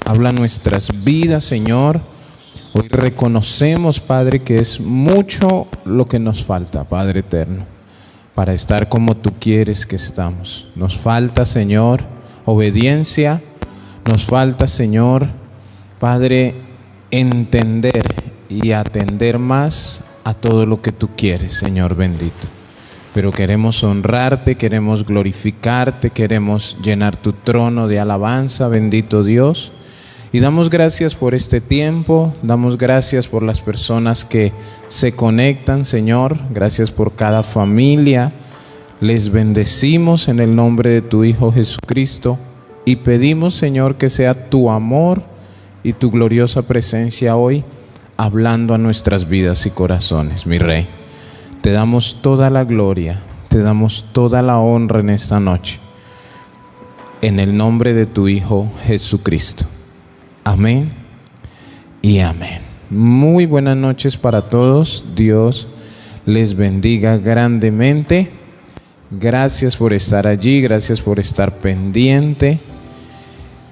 Habla nuestras vidas, Señor. Hoy reconocemos, Padre, que es mucho lo que nos falta, Padre eterno, para estar como tú quieres que estamos. Nos falta, Señor, obediencia. Nos falta, Señor, Padre, entender y atender más a todo lo que tú quieres, Señor bendito. Pero queremos honrarte, queremos glorificarte, queremos llenar tu trono de alabanza, bendito Dios. Y damos gracias por este tiempo, damos gracias por las personas que se conectan, Señor. Gracias por cada familia. Les bendecimos en el nombre de tu Hijo Jesucristo. Y pedimos, Señor, que sea tu amor y tu gloriosa presencia hoy hablando a nuestras vidas y corazones, mi Rey. Te damos toda la gloria, te damos toda la honra en esta noche, en el nombre de tu Hijo Jesucristo. Amén y amén. Muy buenas noches para todos. Dios les bendiga grandemente. Gracias por estar allí, gracias por estar pendiente.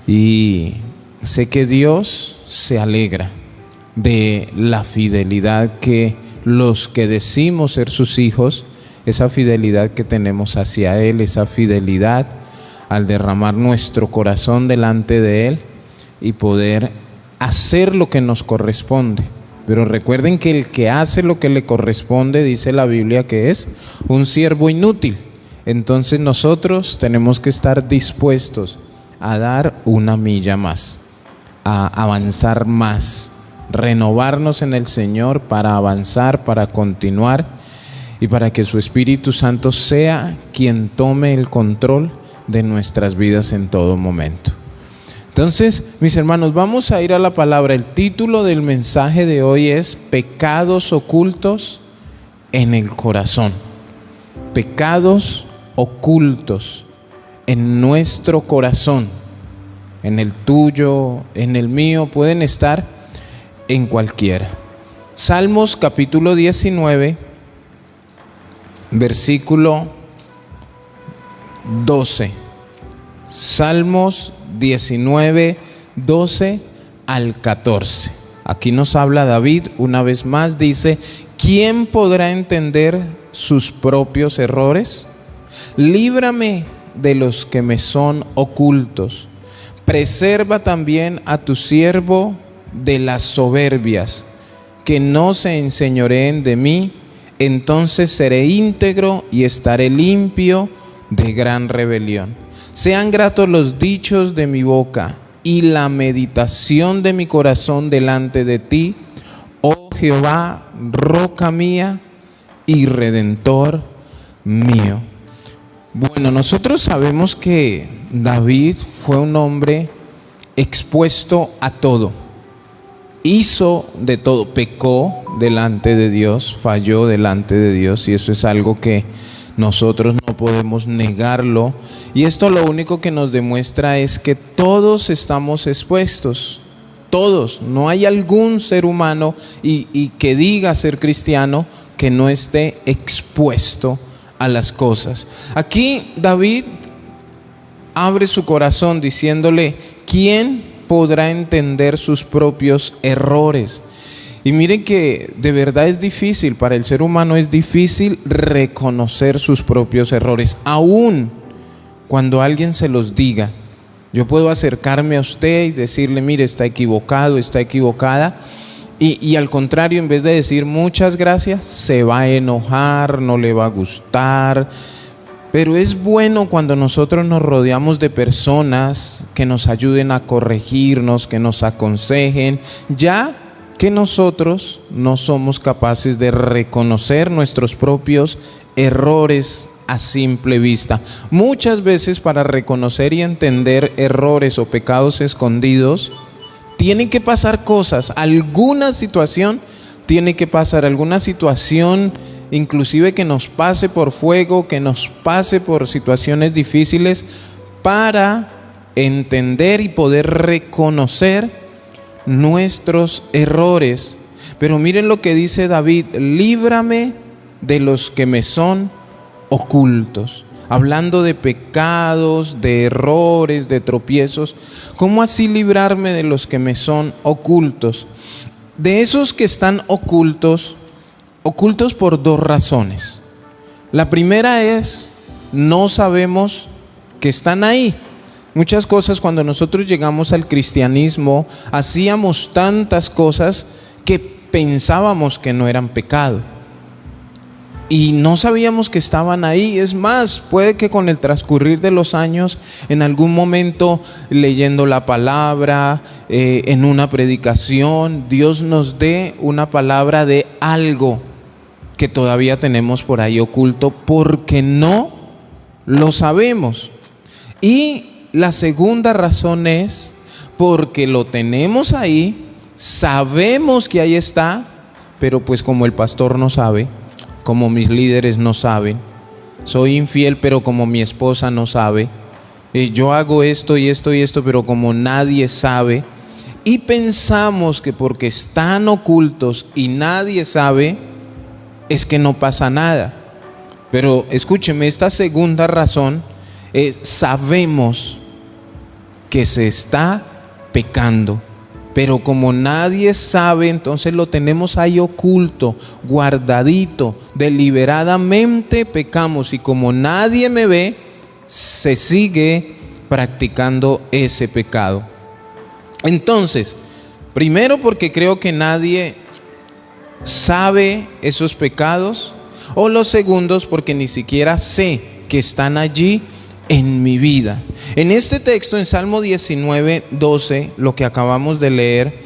Y sé que Dios se alegra de la fidelidad que los que decimos ser sus hijos, esa fidelidad que tenemos hacia Él, esa fidelidad al derramar nuestro corazón delante de Él y poder hacer lo que nos corresponde. Pero recuerden que el que hace lo que le corresponde, dice la Biblia, que es un siervo inútil. Entonces nosotros tenemos que estar dispuestos a dar una milla más, a avanzar más, renovarnos en el Señor para avanzar, para continuar y para que su Espíritu Santo sea quien tome el control de nuestras vidas en todo momento. Entonces, mis hermanos, vamos a ir a la palabra. El título del mensaje de hoy es Pecados ocultos en el corazón. Pecados ocultos en nuestro corazón, en el tuyo, en el mío, pueden estar en cualquiera. Salmos capítulo 19, versículo 12. Salmos 19, 12 al 14. Aquí nos habla David una vez más, dice: ¿quién podrá entender sus propios errores? Líbrame de los que me son ocultos. Preserva también a tu siervo de las soberbias, que no se enseñoreen de mí. Entonces seré íntegro y estaré limpio de gran rebelión. Sean gratos los dichos de mi boca y la meditación de mi corazón delante de ti, oh Jehová, roca mía y redentor mío. Bueno, nosotros sabemos que David fue un hombre expuesto a todo. Hizo de todo, pecó delante de Dios, falló delante de Dios, y eso es algo que nosotros no podemos negarlo. Y esto lo único que nos demuestra es que todos estamos expuestos, todos. No hay algún ser humano y que diga ser cristiano que no esté expuesto a las cosas. Aquí David abre su corazón diciéndole: ¿quién podrá entender sus propios errores? Y miren que de verdad es difícil, para el ser humano es difícil reconocer sus propios errores, aún cuando alguien se los diga. Yo puedo acercarme a usted y decirle: mire, está equivocado, está equivocada, y al contrario, en vez de decir muchas gracias, se va a enojar, no le va a gustar. Pero es bueno cuando nosotros nos rodeamos de personas que nos ayuden a corregirnos, que nos aconsejen, ya que nosotros no somos capaces de reconocer nuestros propios errores a simple vista. Muchas veces, para reconocer y entender errores o pecados escondidos, tienen que pasar cosas, alguna situación tiene que pasar, alguna situación inclusive que nos pase por fuego, que nos pase por situaciones difíciles, para entender y poder reconocer nuestros errores. Pero miren lo que dice David: líbrame de los que me son ocultos. hablando de pecados, de errores, de tropiezos. ¿Cómo así librarme de los que me son ocultos? De esos que están ocultos por dos razones. La primera es, no sabemos que están ahí. Muchas cosas cuando nosotros llegamos al cristianismo, hacíamos tantas cosas que pensábamos que no eran pecado. Y no sabíamos que estaban ahí. Es más, puede que con el transcurrir de los años, en algún momento leyendo la palabra, en una predicación, Dios nos dé una palabra de algo que todavía tenemos por ahí oculto porque no lo sabemos. Y la segunda razón es porque lo tenemos ahí, sabemos que ahí está, pero pues como el pastor no sabe, como mis líderes no saben, soy infiel pero como mi esposa no sabe, yo hago esto y esto y esto pero como nadie sabe, y pensamos que porque están ocultos y nadie sabe, es que no pasa nada. Pero escúcheme, esta segunda razón es, sabemos que se está pecando, pero como nadie sabe, entonces lo tenemos ahí oculto, guardadito, deliberadamente pecamos, y como nadie me ve, se sigue practicando ese pecado. Entonces, primero porque creo que nadie sabe esos pecados, o los segundos porque ni siquiera sé que están allí en mi vida. En este texto, en Salmo 19, 12, lo que acabamos de leer,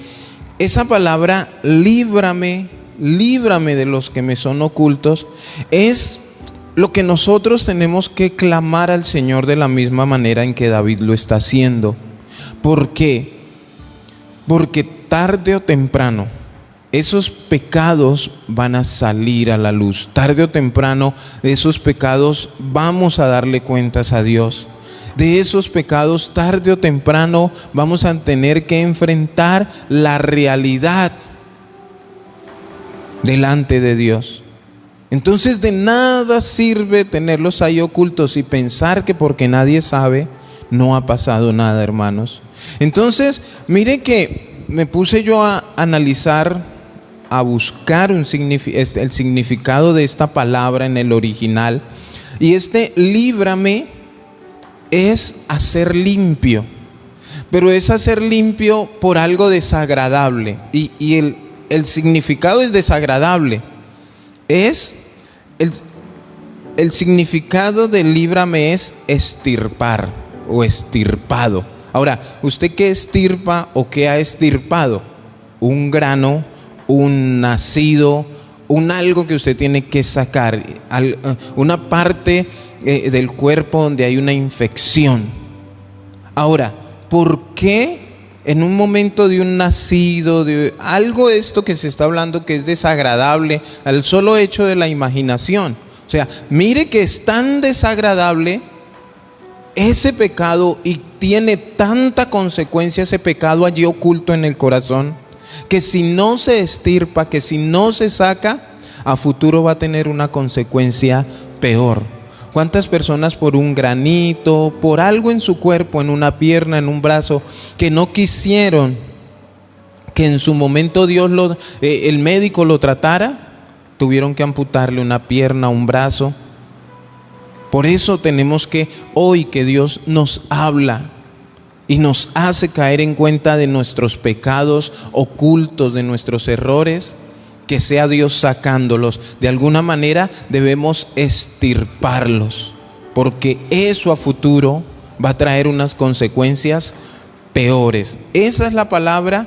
esa palabra líbrame, líbrame de los que me son ocultos, es lo que nosotros tenemos que clamar al Señor de la misma manera en que David lo está haciendo. ¿Por qué? Porque tarde o temprano esos pecados van a salir a la luz. Tarde o temprano de esos pecados vamos a darle cuentas a Dios. De esos pecados tarde o temprano vamos a tener que enfrentar la realidad delante de Dios. Entonces de nada sirve tenerlos ahí ocultos y pensar que porque nadie sabe no ha pasado nada, hermanos. Entonces mire que me puse yo a analizar, a buscar el significado de esta palabra en el original, y líbrame es hacer limpio, pero es hacer limpio por algo desagradable, y el significado es desagradable. Es el significado de líbrame es estirpar o estirpado. Ahora, ¿usted qué estirpa o qué ha estirpado? Un grano, un nacido, un algo que usted tiene que sacar, una parte del cuerpo donde hay una infección. Ahora, ¿por qué en un momento de un nacido, de algo esto que se está hablando que es desagradable, al solo hecho de la imaginación? O sea, mire que es tan desagradable ese pecado y tiene tanta consecuencia ese pecado allí oculto en el corazón, que si no se estirpa, que si no se saca, a futuro va a tener una consecuencia peor. ¿Cuántas personas por un granito, por algo en su cuerpo, en una pierna, en un brazo, que no quisieron que en su momento Dios el médico lo tratara, tuvieron que amputarle una pierna, un brazo? Por eso tenemos que, hoy que Dios nos habla y nos hace caer en cuenta de nuestros pecados ocultos, de nuestros errores, que sea Dios sacándolos. De alguna manera debemos estirparlos, porque eso a futuro va a traer unas consecuencias peores. Esa es la palabra,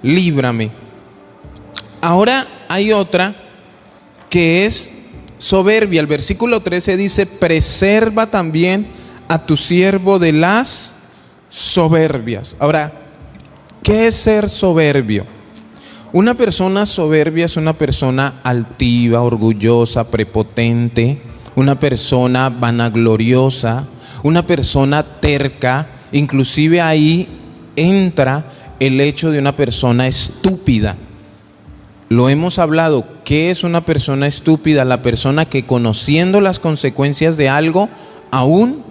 líbrame. Ahora hay otra que es soberbia. El versículo 13 dice: preserva también a tu siervo de las soberbias. Ahora, ¿qué es ser soberbio? Una persona soberbia es una persona altiva, orgullosa, prepotente, una persona vanagloriosa, una persona terca. Inclusive ahí entra el hecho de una persona estúpida. Lo hemos hablado. ¿Qué es una persona estúpida? La persona que, conociendo las consecuencias de algo, aún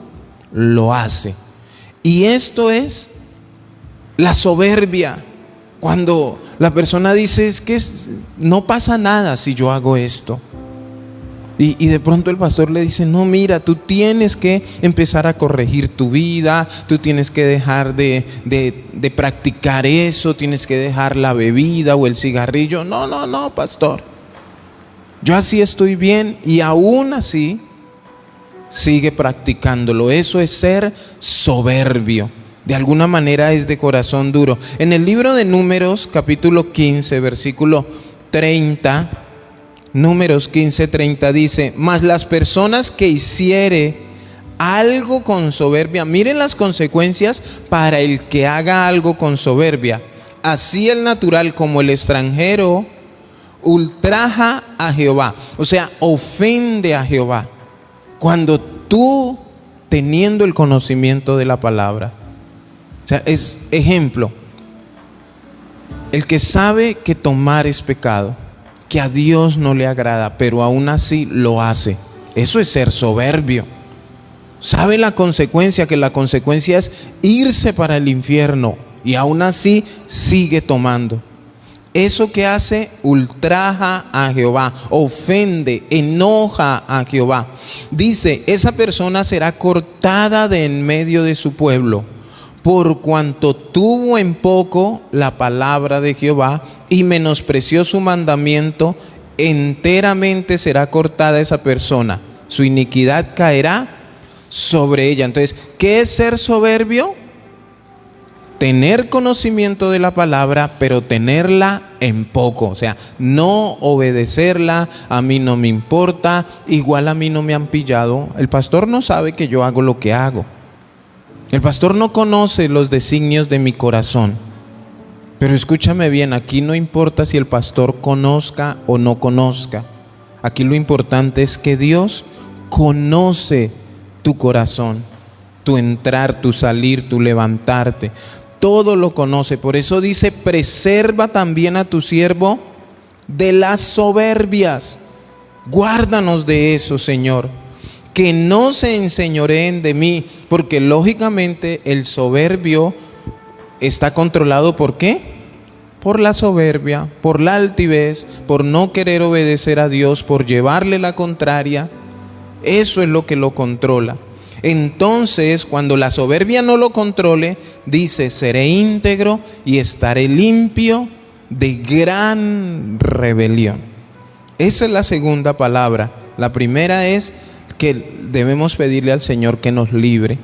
lo hace. Y esto es la soberbia. Cuando la persona dice, es que no pasa nada si yo hago esto. Y de pronto el pastor le dice, no, mira, tú tienes que empezar a corregir tu vida, tú tienes que dejar de practicar eso, tienes que dejar la bebida o el cigarrillo. No, pastor, yo así estoy bien, y aún así sigue practicándolo. Eso es ser soberbio. De alguna manera es de corazón duro. En el libro de Números, capítulo 15, versículo 30, Números 15:30 dice, mas las personas que hiciere algo con soberbia, miren las consecuencias para el que haga algo con soberbia. Así el natural como el extranjero ultraja a Jehová, o sea, ofende a Jehová. Cuando tú, teniendo el conocimiento de la palabra, o sea, es ejemplo, el que sabe que tomar es pecado, que a Dios no le agrada, pero aún así lo hace. Eso es ser soberbio. Sabe la consecuencia, que la consecuencia es irse para el infierno, y aún así sigue tomando. Eso que hace, ultraja a Jehová, ofende, enoja a Jehová. Dice, esa persona será cortada de en medio de su pueblo, por cuanto tuvo en poco la palabra de Jehová y menospreció su mandamiento, enteramente será cortada esa persona. Su iniquidad caerá sobre ella. Entonces, ¿qué es ser soberbio? Tener conocimiento de la palabra, pero tenerla en poco. O sea, no obedecerla. A mí no me importa, igual a mí no me han pillado. El pastor no sabe que yo hago lo que hago. El pastor no conoce los designios de mi corazón. Pero escúchame bien, aquí no importa si el pastor conozca o no conozca. Aquí lo importante es que Dios conoce tu corazón, tu entrar, tu salir, tu levantarte. Todo lo conoce. Por eso dice, preserva también a tu siervo de las soberbias. Guárdanos de eso, Señor. Que no se enseñoreen de mí, porque lógicamente el soberbio está controlado ¿por qué? Por la soberbia, por la altivez, por no querer obedecer a Dios, por llevarle la contraria. Eso es lo que lo controla. Entonces, cuando la soberbia no lo controle, dice, seré íntegro y estaré limpio de gran rebelión. Esa es la segunda palabra. La primera es que debemos pedirle al Señor que nos libre,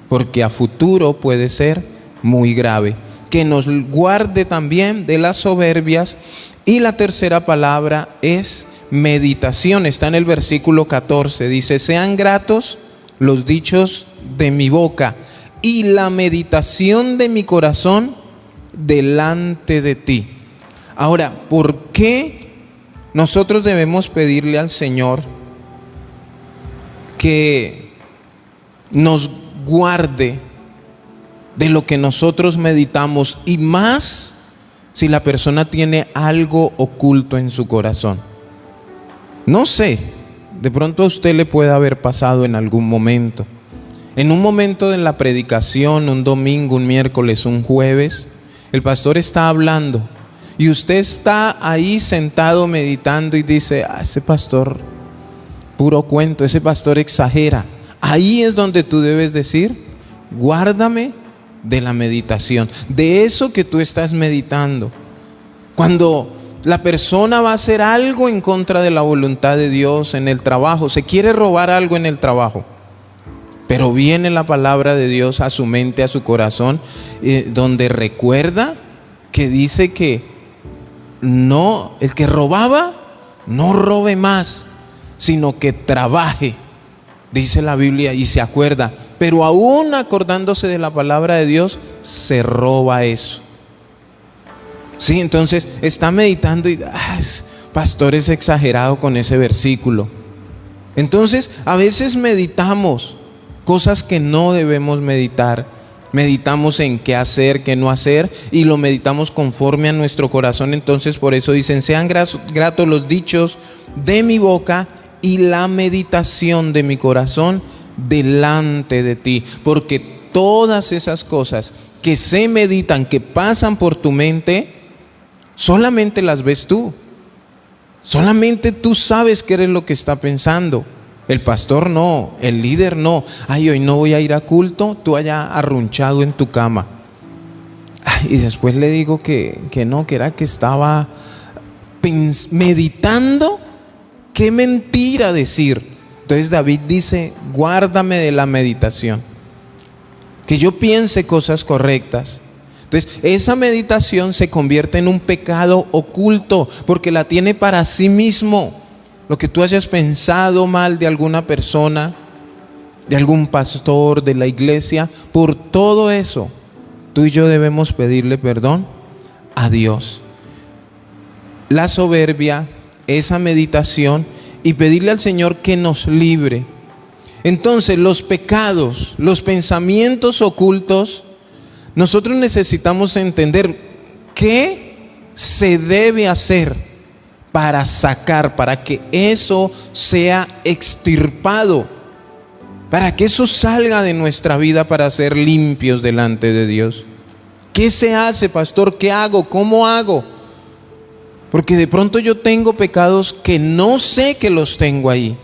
porque a futuro puede ser muy grave. Que nos guarde también de las soberbias. Y la tercera palabra es meditación. Está en el versículo 14. Dice, sean gratos los dichos de mi boca y la meditación de mi corazón delante de ti. Ahora, ¿por qué nosotros debemos pedirle al Señor que nos guarde de lo que nosotros meditamos, y más si la persona tiene algo oculto en su corazón? No sé, de pronto a usted le puede haber pasado en algún momento. En un momento de la predicación, un domingo, un miércoles, un jueves, el pastor está hablando y usted está ahí sentado meditando y dice, ese pastor, puro cuento, ese pastor exagera. Ahí es donde tú debes decir, guárdame de la meditación, de eso que tú estás meditando. Cuando la persona va a hacer algo en contra de la voluntad de Dios en el trabajo, se quiere robar algo en el trabajo, pero viene la palabra de Dios a su mente, a su corazón, donde recuerda que dice que no, el que robaba no robe más, sino que trabaje, dice la Biblia, y se acuerda. Pero aún acordándose de la palabra de Dios, se roba eso. Sí, entonces está meditando y pastor es exagerado con ese versículo. Entonces a veces meditamos cosas que no debemos meditar. Meditamos en qué hacer, qué no hacer, y lo meditamos conforme a nuestro corazón. Entonces por eso dicen, sean gratos los dichos de mi boca y la meditación de mi corazón delante de ti, porque todas esas cosas que se meditan, que pasan por tu mente, solamente las ves tú. Solamente tú sabes qué es lo que está pensando. El pastor no, el líder no. Ay, hoy no voy a ir a culto, tú allá arrunchado en tu cama. Ay, y después le digo que no, que era que estaba meditando. Qué mentira decir. Entonces David dice, guárdame de la meditación, que yo piense cosas correctas. Entonces esa meditación se convierte en un pecado oculto, porque la tiene para sí mismo. Lo que tú hayas pensado mal de alguna persona, de algún pastor, de la iglesia, por todo eso, tú y yo debemos pedirle perdón a Dios. La soberbia, esa meditación, y pedirle al Señor que nos libre. Entonces los pecados, los pensamientos ocultos, nosotros necesitamos entender qué se debe hacer para sacar, para que eso sea extirpado, para que eso salga de nuestra vida, para ser limpios delante de Dios. ¿Qué se hace, pastor? ¿Qué hago? ¿Cómo hago? Porque de pronto yo tengo pecados que no sé que los tengo ahí.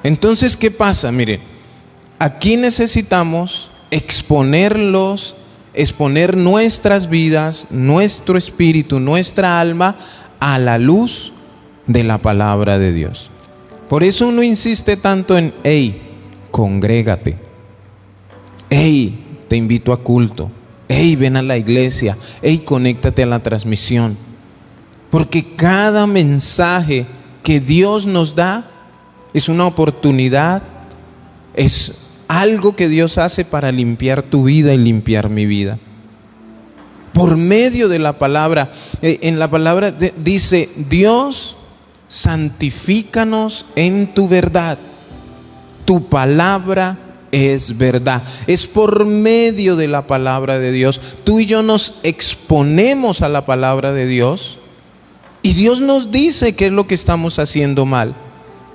Entonces, ¿qué pasa? Miren, aquí necesitamos exponerlos, exponer nuestras vidas, nuestro espíritu, nuestra alma a la luz de la palabra de Dios. Por eso uno insiste tanto en, hey, congrégate. Hey, te invito a culto. Hey, ven a la iglesia. Hey, conéctate a la transmisión. Porque cada mensaje que Dios nos da es una oportunidad, es algo que Dios hace para limpiar tu vida y limpiar mi vida. Por medio de la palabra, en la palabra dice, Dios, santifícanos en tu verdad. Tu palabra es verdad. Es por medio de la palabra de Dios. Tú y yo nos exponemos a la palabra de Dios. Y Dios nos dice qué es lo que estamos haciendo mal.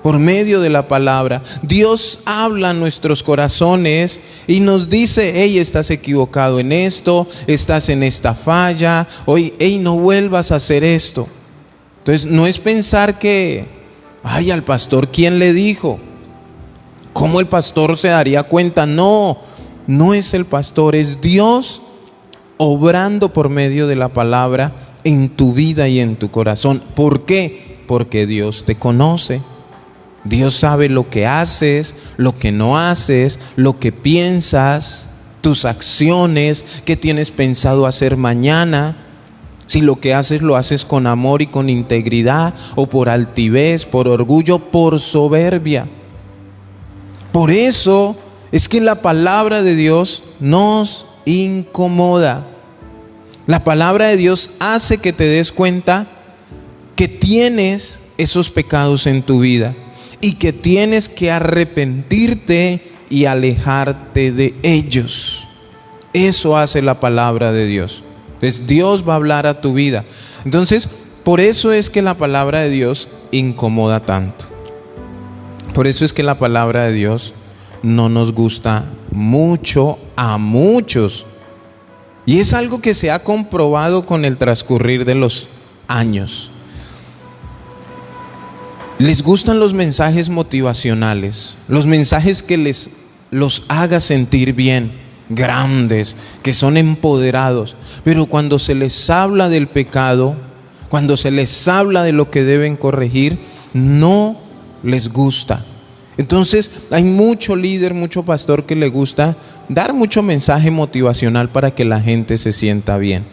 Por medio de la palabra, Dios habla a nuestros corazones y nos dice, hey, estás equivocado en esto, estás en esta falla, hoy, hey, no vuelvas a hacer esto. Entonces, no es pensar que, ay, al pastor, ¿quién le dijo? ¿Cómo el pastor se daría cuenta? No, no es el pastor, es Dios obrando por medio de la palabra en tu vida y en tu corazón. ¿Por qué? Porque Dios te conoce. Dios sabe lo que haces, lo que no haces, lo que piensas, tus acciones, qué tienes pensado hacer mañana. Si lo que haces lo haces con amor y con integridad, o por altivez, por orgullo, por soberbia. Por eso es que la palabra de Dios nos incomoda. La palabra de Dios hace que te des cuenta que tienes esos pecados en tu vida y que tienes que arrepentirte y alejarte de ellos. Eso hace la palabra de Dios. Entonces Dios va a hablar a tu vida. Entonces, por eso es que la palabra de Dios incomoda tanto. Por eso es que la palabra de Dios no nos gusta mucho a muchos. Y es algo que se ha comprobado con el transcurrir de los años. Les gustan los mensajes motivacionales, los mensajes que los haga sentir bien, grandes, que son empoderados. Pero cuando se les habla del pecado, cuando se les habla de lo que deben corregir, no les gusta. Entonces hay mucho líder, mucho pastor que le gusta dar mucho mensaje motivacional para que la gente se sienta bien.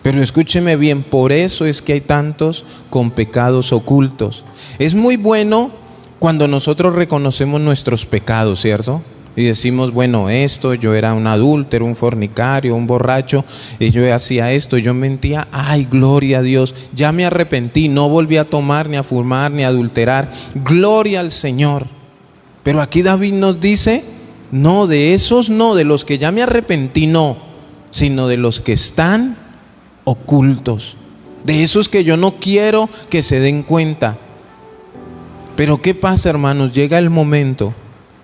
Pero escúcheme bien, por eso es que hay tantos con pecados ocultos. Es muy bueno cuando nosotros reconocemos nuestros pecados, ¿cierto? Y decimos, bueno, esto, yo era un adúltero, un fornicario, un borracho, y yo hacía esto, yo mentía, ay, gloria a Dios, ya me arrepentí, no volví a tomar, ni a fumar, ni a adulterar, gloria al Señor. Pero aquí David nos dice, no, de esos no, de los que ya me arrepentí no, sino de los que están ocultos, de esos que yo no quiero que se den cuenta. Pero ¿qué pasa, hermanos? Llega el momento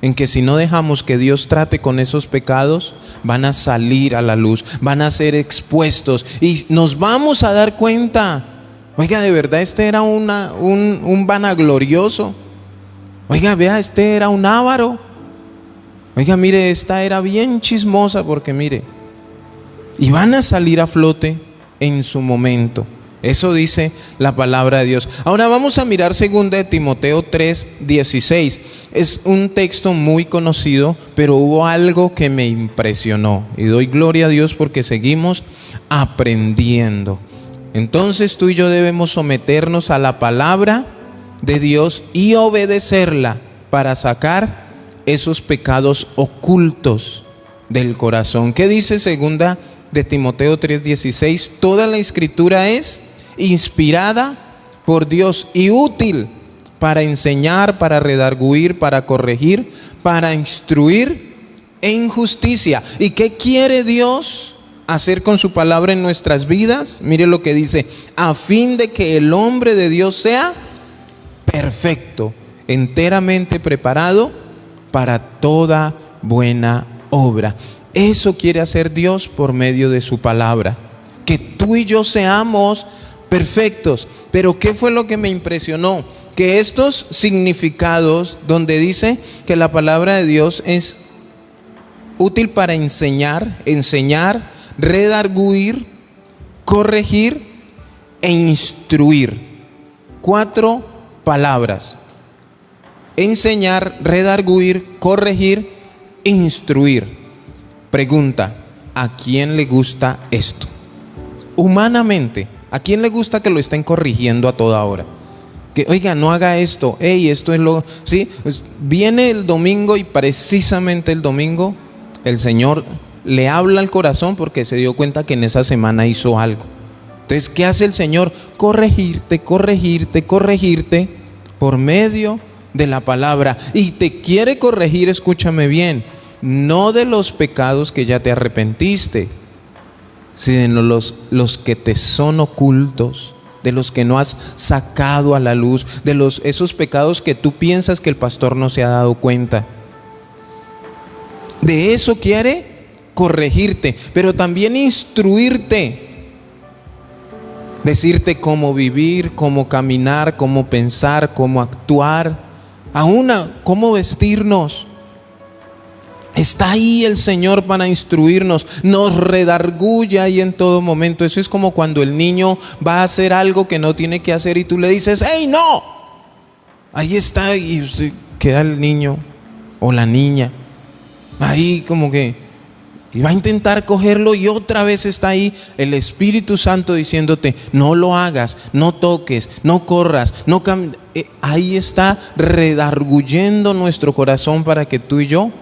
en que si no dejamos que Dios trate con esos pecados, van a salir a la luz, van a ser expuestos y nos vamos a dar cuenta. Oiga, de verdad este era un vanaglorioso. Oiga, vea, este era un avaro. Oiga, mire, esta era bien chismosa, porque mire, y van a salir a flote en su momento. Eso dice la palabra de Dios. Ahora vamos a mirar 2 de Timoteo 3:16. Es un texto muy conocido, pero hubo algo que me impresionó. Y doy gloria a Dios porque seguimos aprendiendo. Entonces tú y yo debemos someternos a la palabra de Dios y obedecerla para sacar esos pecados ocultos del corazón. ¿Qué dice 2 de Timoteo 3:16? Toda la escritura es inspirada por Dios y útil para enseñar, para redarguir, para corregir, para instruir en justicia. ¿Y qué quiere Dios hacer con su palabra en nuestras vidas? Mire lo que dice: a fin de que el hombre de Dios sea perfecto, enteramente preparado para toda buena obra. Eso quiere hacer Dios por medio de su palabra, que tú y yo seamos perfectos. Pero ¿qué fue lo que me impresionó? Que estos significados donde dice que la palabra de Dios es útil para enseñar, redarguir, corregir e instruir. 4 palabras: enseñar, redarguir, corregir, instruir. Pregunta: ¿a quién le gusta esto? Humanamente, ¿a quién le gusta que lo estén corrigiendo a toda hora? Que, oiga, no haga esto, esto es lo... ¿sí? Pues viene el domingo y precisamente el domingo el Señor le habla al corazón porque se dio cuenta que en esa semana hizo algo. Entonces, ¿qué hace el Señor? Corregirte por medio de la palabra. Y te quiere corregir, escúchame bien, no de los pecados que ya te arrepentiste, sino los que te son ocultos, de los que no has sacado a la luz, de esos pecados que tú piensas que el pastor no se ha dado cuenta. De eso quiere corregirte, pero también instruirte, decirte cómo vivir, cómo caminar, cómo pensar, cómo actuar, aún cómo vestirnos. Está ahí el Señor para instruirnos, nos redarguye ahí en todo momento. Eso es como cuando el niño va a hacer algo que no tiene que hacer y tú le dices: ¡hey, no! Ahí está, y usted queda el niño o la niña ahí como que y va a intentar cogerlo y otra vez está ahí el Espíritu Santo diciéndote: no lo hagas, no toques, no corras, no camines. Ahí está redarguyendo nuestro corazón para que tú y yo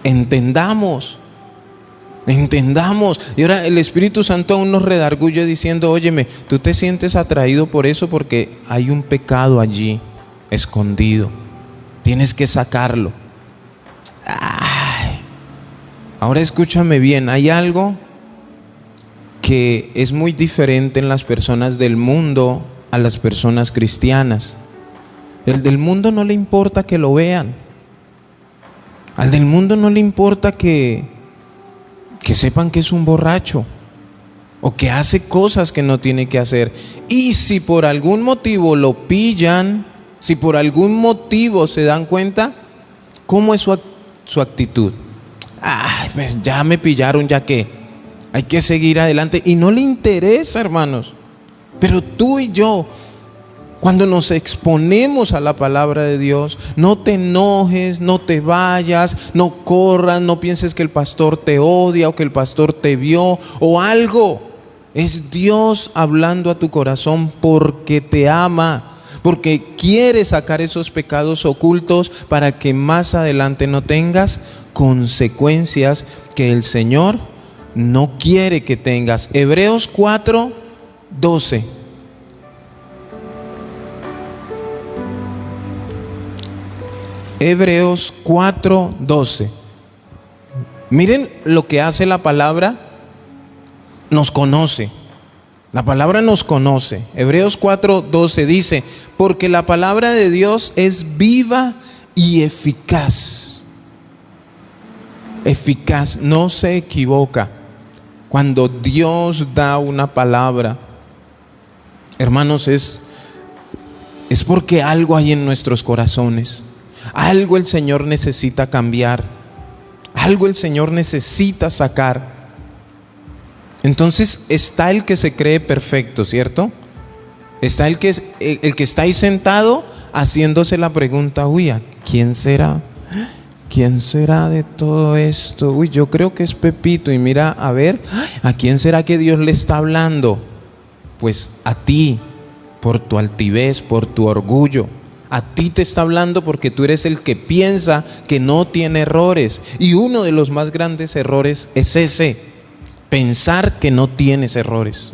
entendamos. Y ahora el Espíritu Santo aún nos redarguye diciendo: óyeme, tú te sientes atraído por eso porque hay un pecado allí escondido, tienes que sacarlo. Ahora escúchame bien, hay algo que es muy diferente en las personas del mundo a las personas cristianas. El del mundo no le importa que lo vean. Al del mundo no le importa que sepan que es un borracho o que hace cosas que no tiene que hacer. Y si por algún motivo lo pillan, si por algún motivo se dan cuenta, ¿cómo es su actitud? Pues ya me pillaron, ya que hay que seguir adelante. Y no le interesa, hermanos. Pero tú y yo, cuando nos exponemos a la palabra de Dios, no te enojes, no te vayas, no corras, no pienses que el pastor te odia o que el pastor te vio o algo. Es Dios hablando a tu corazón porque te ama, porque quiere sacar esos pecados ocultos para que más adelante no tengas consecuencias que el Señor no quiere que tengas. Hebreos 4:12. Hebreos 4:12. Miren lo que hace la palabra. Nos conoce. La palabra nos conoce. Hebreos 4:12 dice: porque la palabra de Dios es viva y eficaz. Eficaz, no se equivoca. Cuando Dios da una palabra, hermanos, es porque algo hay en nuestros corazones. Algo el Señor necesita cambiar. Algo el Señor necesita sacar. Entonces está el que se cree perfecto, ¿cierto? Está el que está ahí sentado haciéndose la pregunta: uy, ¿a quién será? ¿Quién será de todo esto? Uy, yo creo que es Pepito. Y mira, a ver, ¿a quién será que Dios le está hablando? Pues a ti, por tu altivez, por tu orgullo. A ti te está hablando porque tú eres el que piensa que no tiene errores. Y uno de los más grandes errores es ese: pensar que no tienes errores.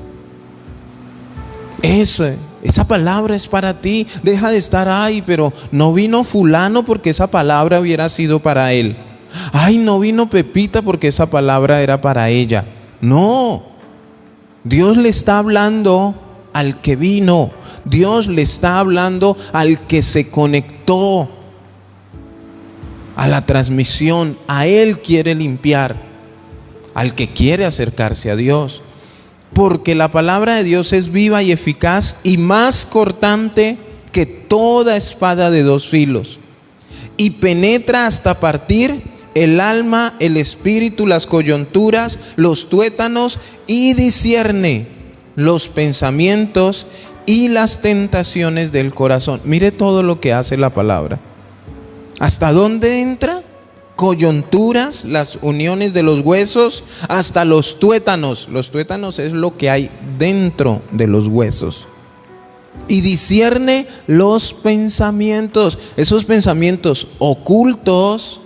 Esa palabra es para ti. Deja de estar: ay, pero no vino fulano porque esa palabra hubiera sido para él. Ay, no vino Pepita porque esa palabra era para ella. No, Dios le está hablando al que vino. Dios le está hablando al que se conectó a la transmisión. A Él quiere limpiar, al que quiere acercarse a Dios. Porque la palabra de Dios es viva y eficaz y más cortante que toda espada de dos filos, y penetra hasta partir el alma, el espíritu, las coyunturas, los tuétanos, y discierne los pensamientos y las tentaciones del corazón. Mire todo lo que hace la palabra. ¿Hasta dónde entra? Coyunturas, las uniones de los huesos, hasta los tuétanos. Los tuétanos es lo que hay dentro de los huesos. Y discierne los pensamientos, esos pensamientos ocultos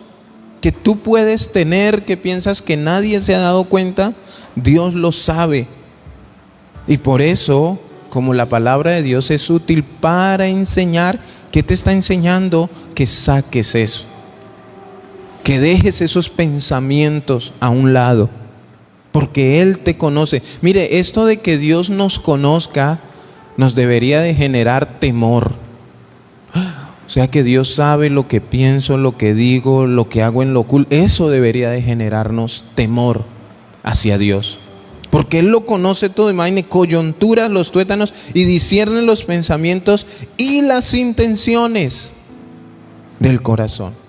que tú puedes tener, que piensas que nadie se ha dado cuenta. Dios lo sabe. Y por eso, como la palabra de Dios es útil para enseñar, ¿qué te está enseñando? Que saques eso, que dejes esos pensamientos a un lado, porque Él te conoce. Mire, esto de que Dios nos conozca nos debería de generar temor. O sea, que Dios sabe lo que pienso, lo que digo, lo que hago en lo oculto. Eso debería de generarnos temor hacia Dios, porque Él lo conoce todo. Imagine, coyunturas, los tuétanos, y discierne los pensamientos y las intenciones del corazón.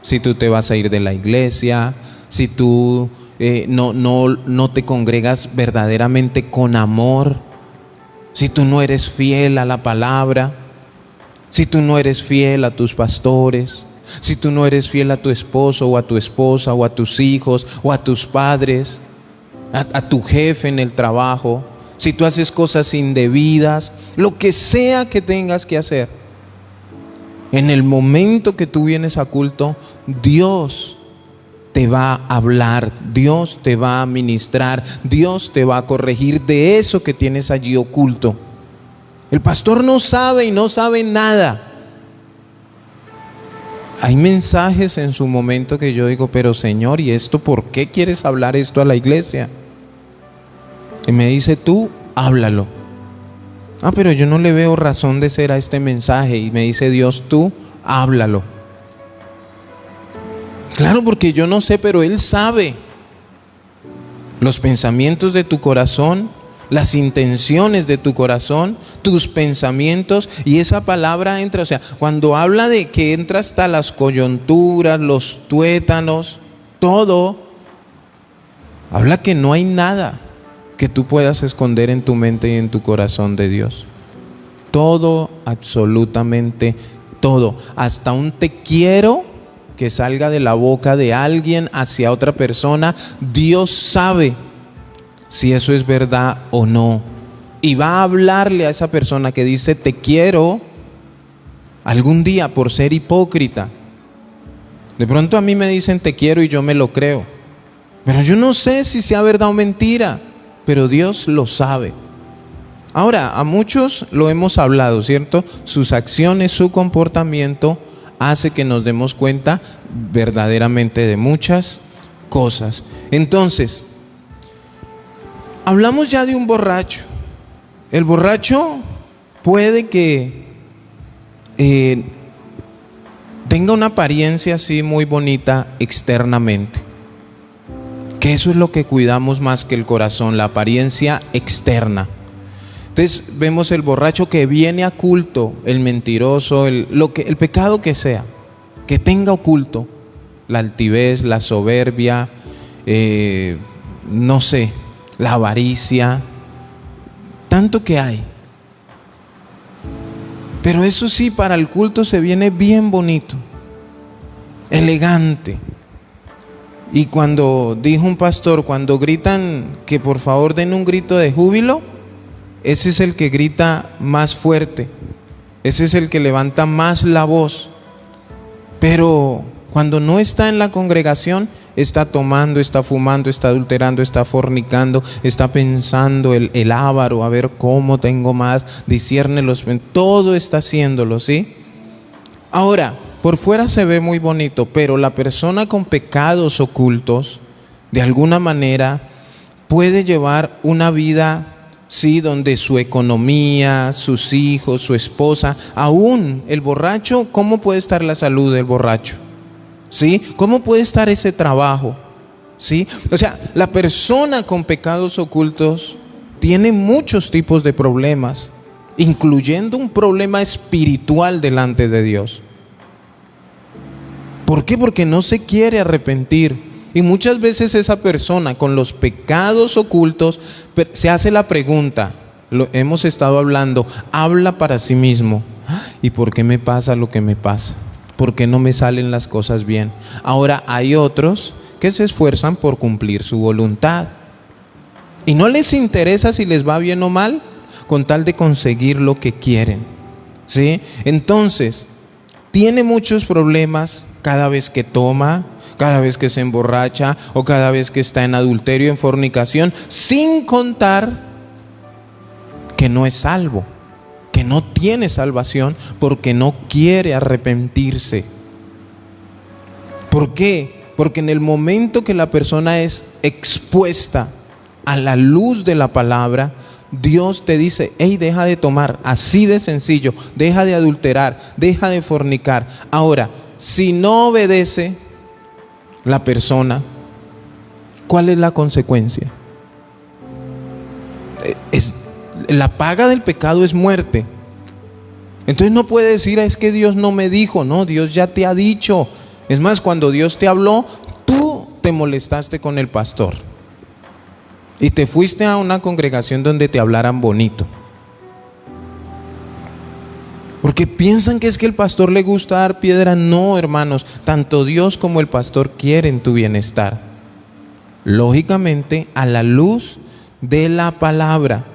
Si tú te vas a ir de la iglesia, si tú no te congregas verdaderamente con amor, si tú no eres fiel a la palabra, si tú no eres fiel a tus pastores, si tú no eres fiel a tu esposo o a tu esposa o a tus hijos o a tus padres, a tu jefe en el trabajo, si tú haces cosas indebidas, lo que sea que tengas que hacer, en el momento que tú vienes a culto, Dios te va a hablar, Dios te va a ministrar, Dios te va a corregir de eso que tienes allí oculto. El pastor no sabe y no sabe nada. Hay mensajes en su momento que yo digo: pero Señor, ¿y esto por qué quieres hablar esto a la iglesia? Y me dice: tú háblalo. Pero yo no le veo razón de ser a este mensaje. Y me dice Dios: tú háblalo. Claro, porque yo no sé, pero Él sabe los pensamientos de tu corazón, las intenciones de tu corazón, tus pensamientos. Y esa palabra entra, o sea, cuando habla de que entra hasta las coyunturas, los tuétanos, todo, habla que no hay nada que tú puedas esconder en tu mente y en tu corazón de Dios. Todo, absolutamente todo, hasta un te quiero que salga de la boca de alguien hacia otra persona, Dios sabe si eso es verdad o no, y va a hablarle a esa persona que dice te quiero algún día por ser hipócrita. De pronto a mí me dicen te quiero y yo me lo creo, pero yo no sé si sea verdad o mentira, pero Dios lo sabe. Ahora, a muchos lo hemos hablado, ¿cierto? Sus acciones, su comportamiento hace que nos demos cuenta verdaderamente de muchas cosas. Entonces, hablamos ya de un borracho. El borracho puede que tenga una apariencia así muy bonita externamente. Que eso es lo que cuidamos más que el corazón, la apariencia externa. Entonces vemos el borracho que viene a culto, el mentiroso, el pecado que sea, que tenga oculto la altivez, la soberbia, no sé, la avaricia, tanto que hay. Pero eso sí, para el culto se viene bien bonito, elegante. Y cuando dijo un pastor, cuando gritan que por favor den un grito de júbilo, ese es el que grita más fuerte, ese es el que levanta más la voz. Pero cuando no está en la congregación, está tomando, está fumando, está adulterando, está fornicando, está pensando el avaro, a ver cómo tengo más, discierne los, todo está haciéndolo, ¿sí? Ahora, por fuera se ve muy bonito, pero la persona con pecados ocultos, de alguna manera, puede llevar una vida, sí, donde su economía, sus hijos, su esposa, aún el borracho, ¿cómo puede estar la salud del borracho? ¿Sí? ¿Cómo puede estar ese trabajo? ¿Sí? O sea, la persona con pecados ocultos tiene muchos tipos de problemas, incluyendo un problema espiritual delante de Dios. ¿Por qué? Porque no se quiere arrepentir. Y muchas veces esa persona con los pecados ocultos se hace la pregunta, lo hemos estado hablando, habla para sí mismo. ¿Y por qué me pasa lo que me pasa? ¿Por qué no me salen las cosas bien? Ahora hay otros que se esfuerzan por cumplir su voluntad. Y no les interesa si les va bien o mal, con tal de conseguir lo que quieren. ¿Sí? Entonces, tiene muchos problemas cada vez que toma, cada vez que se emborracha o cada vez que está en adulterio, en fornicación, sin contar que no es salvo, que no tiene salvación porque no quiere arrepentirse. ¿Por qué? Porque en el momento que la persona es expuesta a la luz de la palabra, Dios te dice, hey, deja de tomar, así de sencillo, deja de adulterar, deja de fornicar. Ahora, si no obedece la persona, ¿cuál es la consecuencia? La paga del pecado es muerte. Entonces no puede decir, es que Dios no me dijo. No, Dios ya te ha dicho. Es más, cuando Dios te habló, tú te molestaste con el pastor y te fuiste a una congregación donde te hablaran bonito, porque piensan que es que el pastor le gusta dar piedra. No, hermanos, tanto Dios como el pastor quieren tu bienestar, lógicamente a la luz de la palabra.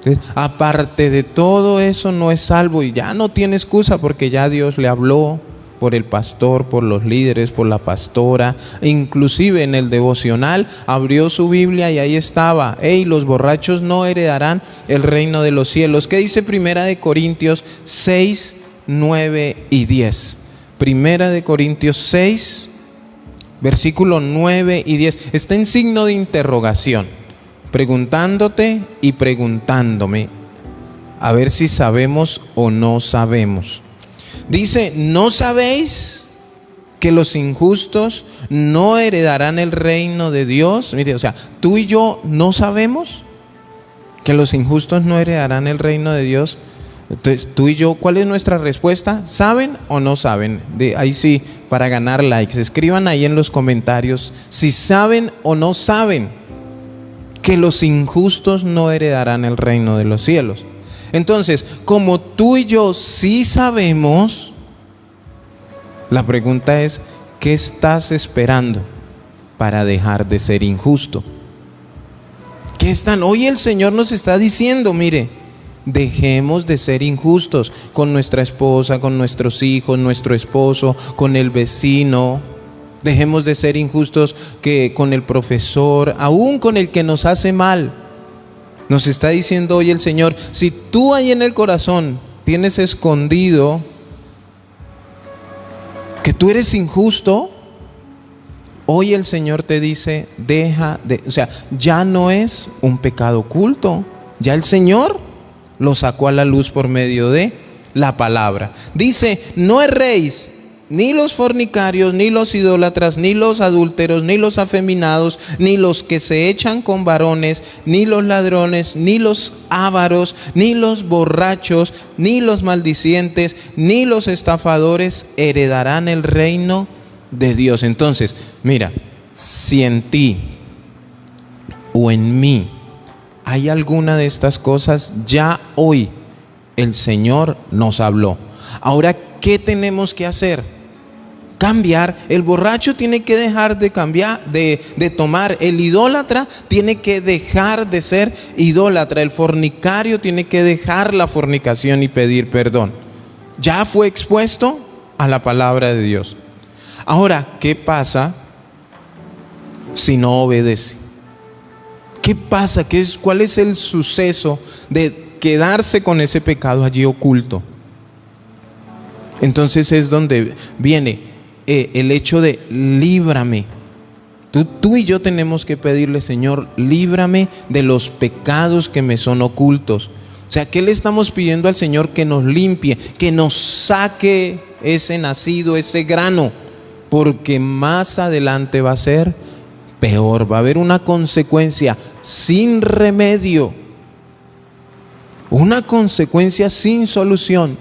Entonces, aparte de todo eso, no es salvo y ya no tiene excusa, porque ya Dios le habló por el pastor, por los líderes, por la pastora. Inclusive en el devocional abrió su Biblia y ahí estaba, hey, los borrachos no heredarán el reino de los cielos. ¿Qué dice Primera de Corintios 6, 9 y 10? Primera de Corintios 6, versículo 9 y 10. Está en signo de interrogación, preguntándote y preguntándome, a ver si sabemos o no sabemos. Dice, ¿no sabéis que los injustos no heredarán el reino de Dios? Mire, o sea, tú y yo no sabemos que los injustos no heredarán el reino de Dios. Entonces, tú y yo, ¿cuál es nuestra respuesta? ¿Saben o no saben? Ahí sí, para ganar likes, escriban ahí en los comentarios si saben o no saben que los injustos no heredarán el reino de los cielos. Entonces, como tú y yo sí sabemos, la pregunta es, ¿qué estás esperando para dejar de ser injusto? ¿Qué están? Hoy el Señor nos está diciendo, mire, dejemos de ser injustos con nuestra esposa, con nuestros hijos, nuestro esposo, con el vecino. Dejemos de ser injustos con el profesor, aún con el que nos hace mal. Nos está diciendo hoy el Señor, si tú ahí en el corazón tienes escondido que tú eres injusto, hoy el Señor te dice, o sea, ya no es un pecado oculto, ya el Señor lo sacó a la luz por medio de la palabra. Dice, no erréis ni los fornicarios, ni los idólatras, ni los adúlteros, ni los afeminados, ni los que se echan con varones, ni los ladrones, ni los ávaros, ni los borrachos, ni los maldicientes, ni los estafadores heredarán el reino de Dios. Entonces, mira, si en ti o en mí hay alguna de estas cosas, ya hoy el Señor nos habló. Ahora, ¿qué tenemos que hacer? Cambiar. El borracho tiene que dejar de cambiar, de tomar. El idólatra tiene que dejar de ser idólatra. El fornicario tiene que dejar la fornicación y pedir perdón. Ya fue expuesto a la palabra de Dios. Ahora, ¿qué pasa si no obedece? ¿Qué pasa? ¿Cuál es el suceso de quedarse con ese pecado allí oculto? Entonces es donde viene el hecho de líbrame. Tú y yo tenemos que pedirle: Señor, líbrame de los pecados que me son ocultos. O sea, ¿qué le estamos pidiendo al Señor? Que nos limpie, que nos saque ese nacido, ese grano, porque más adelante va a ser peor, va a haber una consecuencia sin remedio, una consecuencia sin solución.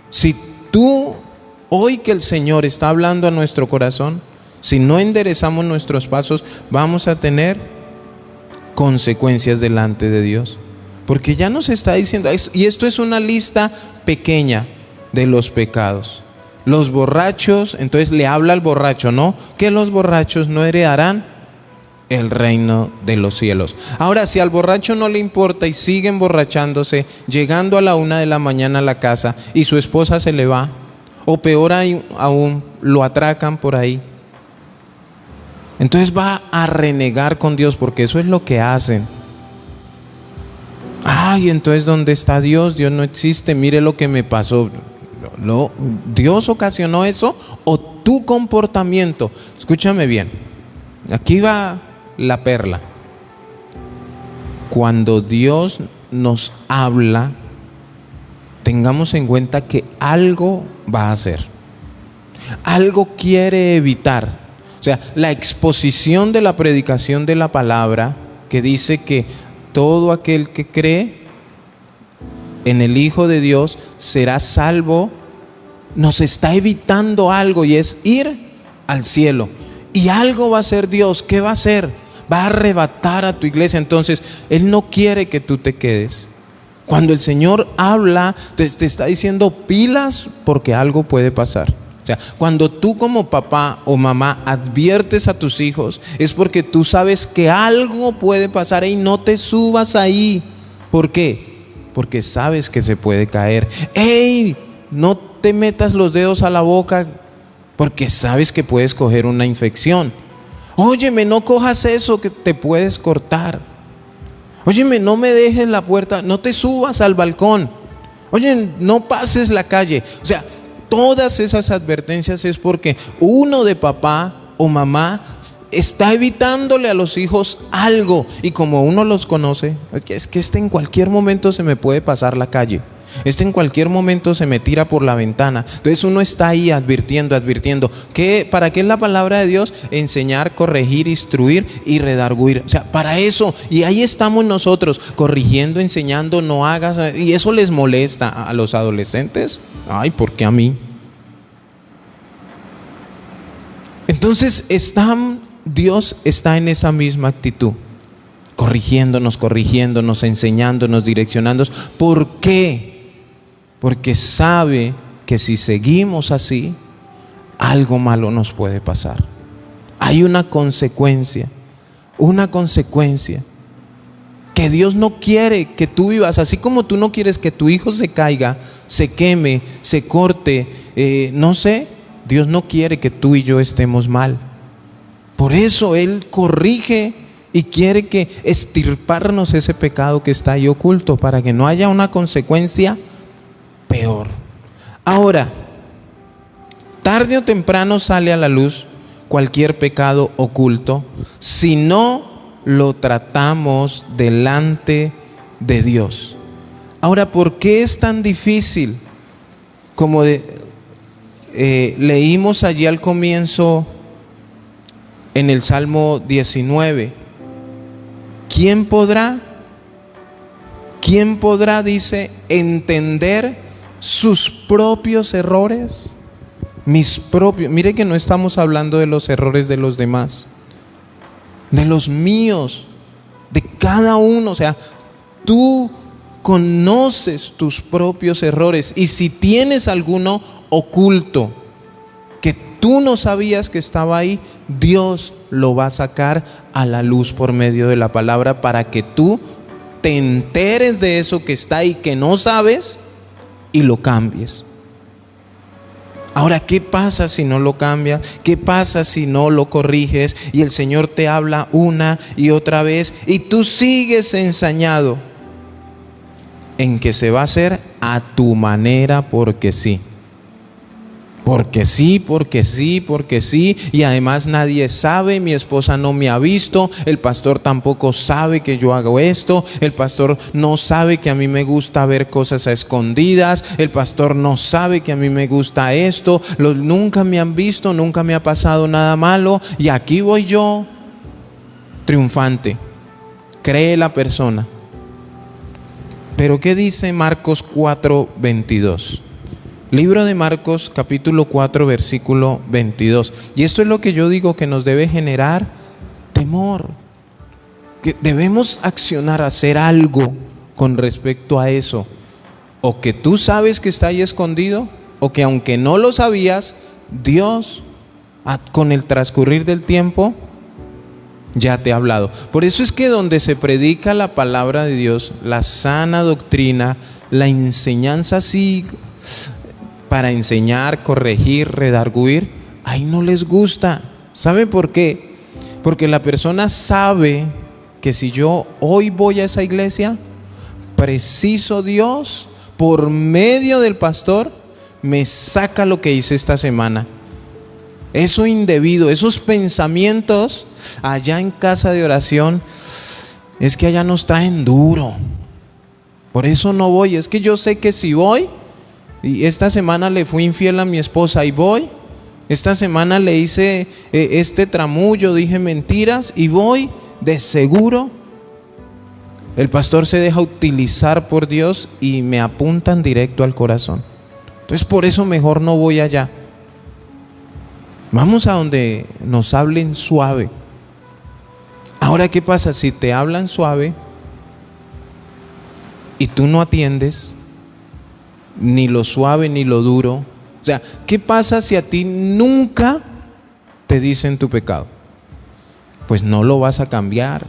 Si tú, hoy que el Señor está hablando a nuestro corazón, si no enderezamos nuestros pasos, vamos a tener consecuencias delante de Dios. Porque ya nos está diciendo, y esto es una lista pequeña de los pecados. Los borrachos, entonces le habla al borracho, ¿no? Que los borrachos no heredarán el reino de los cielos. Ahora, si al borracho no le importa y sigue emborrachándose, llegando a la 1 de la mañana a la casa y su esposa se le va, o peor aún, lo atracan por ahí, entonces va a renegar con Dios, porque eso es lo que hacen. Ay, entonces ¿dónde está Dios? Dios no existe, mire lo que me pasó. ¿Dios ocasionó eso o tu comportamiento? Escúchame bien, aquí va la perla. Cuando Dios nos habla, tengamos en cuenta que algo va a hacer, algo quiere evitar. O sea, la exposición de la predicación de la palabra, que dice que todo aquel que cree en el Hijo de Dios será salvo, nos está evitando algo, y es ir al cielo. Y algo va a hacer Dios. ¿Qué va a hacer? Va a arrebatar a tu iglesia. Entonces, Él no quiere que tú te quedes. Cuando el Señor habla, te está diciendo pilas, porque algo puede pasar. O sea, cuando tú como papá o mamá adviertes a tus hijos, es porque tú sabes que algo puede pasar y no te subas ahí. ¿Por qué? Porque sabes que se puede caer. ¡Ey! No te metas los dedos a la boca, porque sabes que puedes coger una infección. Óyeme, no cojas eso, que te puedes cortar. Óyeme, no me dejes la puerta, no te subas al balcón. Oye, no pases la calle. O sea, todas esas advertencias es porque uno de papá o mamá está evitándole a los hijos algo. Y como uno los conoce, es que en cualquier momento se me puede pasar la calle. En cualquier momento se me tira por la ventana. Entonces uno está ahí advirtiendo. ¿Para qué es la palabra de Dios? Enseñar, corregir, instruir y redarguir. O sea, para eso. Y ahí estamos nosotros, corrigiendo, enseñando, no hagas. Y eso les molesta a los adolescentes. Ay, ¿por qué a mí? Entonces Dios está en esa misma actitud, corrigiéndonos, enseñándonos, direccionándonos. ¿Por qué? Porque sabe que si seguimos así, algo malo nos puede pasar. Hay una consecuencia que Dios no quiere que tú vivas. Así como tú no quieres que tu hijo se caiga, se queme, se corte, no sé, Dios no quiere que tú y yo estemos mal. Por eso Él corrige y quiere que extirparnos ese pecado que está ahí oculto, para que no haya una consecuencia peor. Ahora, tarde o temprano sale a la luz cualquier pecado oculto si no lo tratamos delante de Dios. Ahora, ¿por qué es tan difícil como leímos allí al comienzo en el Salmo 19. ¿Quién podrá, dice, entender sus propios errores? Mis propios. Mire que no estamos hablando de los errores de los demás, de los míos, de cada uno. O sea, tú conoces tus propios errores, y si tienes alguno oculto que tú no sabías que estaba ahí, Dios lo va a sacar a la luz por medio de la palabra, para que tú te enteres de eso que está ahí, que no sabes, y lo cambies. Ahora, ¿qué pasa si no lo cambias? ¿Qué pasa si no lo corriges? Y el Señor te habla una y otra vez, y tú sigues ensañado en que se va a hacer a tu manera, porque sí. Porque sí, porque sí, porque sí. Y además nadie sabe, mi esposa no me ha visto, el pastor tampoco sabe que yo hago esto, el pastor no sabe que a mí me gusta ver cosas a escondidas, el pastor no sabe que a mí me gusta esto, nunca me han visto, nunca me ha pasado nada malo, y aquí voy yo, triunfante. Cree la persona. Pero ¿qué dice Marcos 4:22? Libro de Marcos, capítulo 4, versículo 22. Y esto es lo que yo digo que nos debe generar temor. Que debemos accionar, hacer algo con respecto a eso. O que tú sabes que está ahí escondido, o que aunque no lo sabías, Dios, con el transcurrir del tiempo, ya te ha hablado. Por eso es que donde se predica la palabra de Dios, la sana doctrina, la enseñanza así, para enseñar, corregir, redarguir, ahí no les gusta. ¿Sabe por qué? Porque la persona sabe que si yo hoy voy a esa iglesia, preciso Dios, por medio del pastor, me saca lo que hice esta semana. Eso indebido, esos pensamientos allá en casa de oración, es que allá nos traen duro. Por eso no voy. Es que yo sé que si voy, y esta semana le fui infiel a mi esposa y voy, esta semana le hice este tramullo, dije mentiras y voy, de seguro el pastor se deja utilizar por Dios y me apuntan directo al corazón. Entonces por eso mejor no voy allá. Vamos a donde nos hablen suave. Ahora, ¿qué pasa si te hablan suave y tú no atiendes ni lo suave ni lo duro? O sea, ¿qué pasa si a ti nunca te dicen tu pecado? Pues no lo vas a cambiar.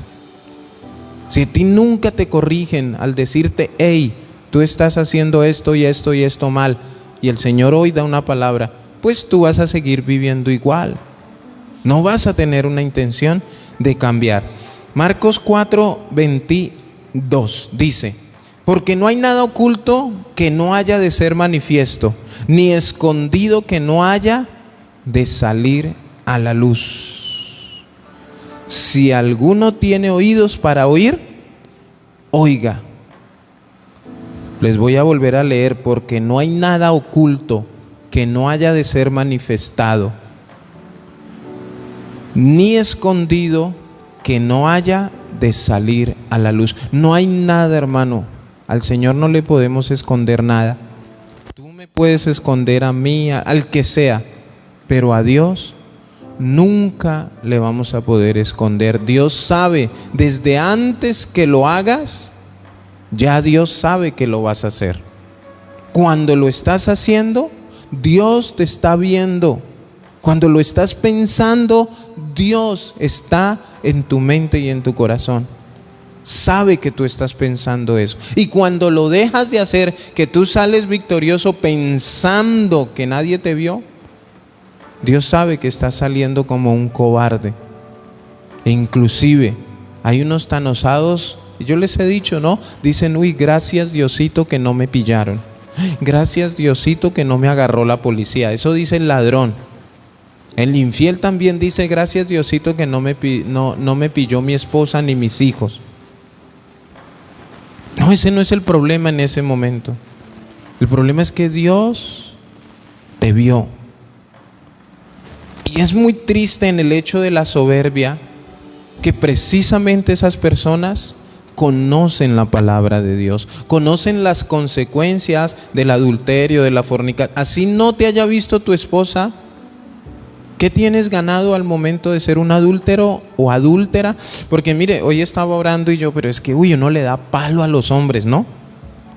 Si a ti nunca te corrigen al decirte, hey, tú estás haciendo esto y esto y esto mal, y el Señor hoy da una palabra, pues tú vas a seguir viviendo igual. No vas a tener una intención de cambiar. Marcos 4:22 dice: porque no hay nada oculto que no haya de ser manifiesto, ni escondido que no haya de salir a la luz. Si alguno tiene oídos para oír, oiga. Les voy a volver a leer: porque no hay nada oculto que no haya de ser manifestado, ni escondido que no haya de salir a la luz. No hay nada, hermano. Al Señor no le podemos esconder nada. Tú me puedes esconder a mí, al que sea, pero a Dios nunca le vamos a poder esconder. Dios sabe, desde antes que lo hagas, ya Dios sabe que lo vas a hacer. Cuando lo estás haciendo, Dios te está viendo. Cuando lo estás pensando, Dios está en tu mente y en tu corazón. Sabe que tú estás pensando eso. Y cuando lo dejas de hacer, que tú sales victorioso pensando que nadie te vio, Dios sabe que estás saliendo como un cobarde. E inclusive hay unos tan osados, yo les he dicho, ¿no? Dicen, uy, gracias Diosito que no me pillaron. Gracias Diosito que no me agarró la policía. Eso dice el ladrón. El infiel también dice, gracias Diosito que no me pilló mi esposa ni mis hijos. No, ese no es el problema en ese momento. El problema es que Dios te vio. Y es muy triste en el hecho de la soberbia que precisamente esas personas conocen la palabra de Dios, conocen las consecuencias del adulterio, de la fornicación. Así no te haya visto tu esposa, ¿qué tienes ganado al momento de ser un adúltero o adúltera? Porque mire, hoy estaba orando y yo, pero es que uno le da palo a los hombres, ¿no?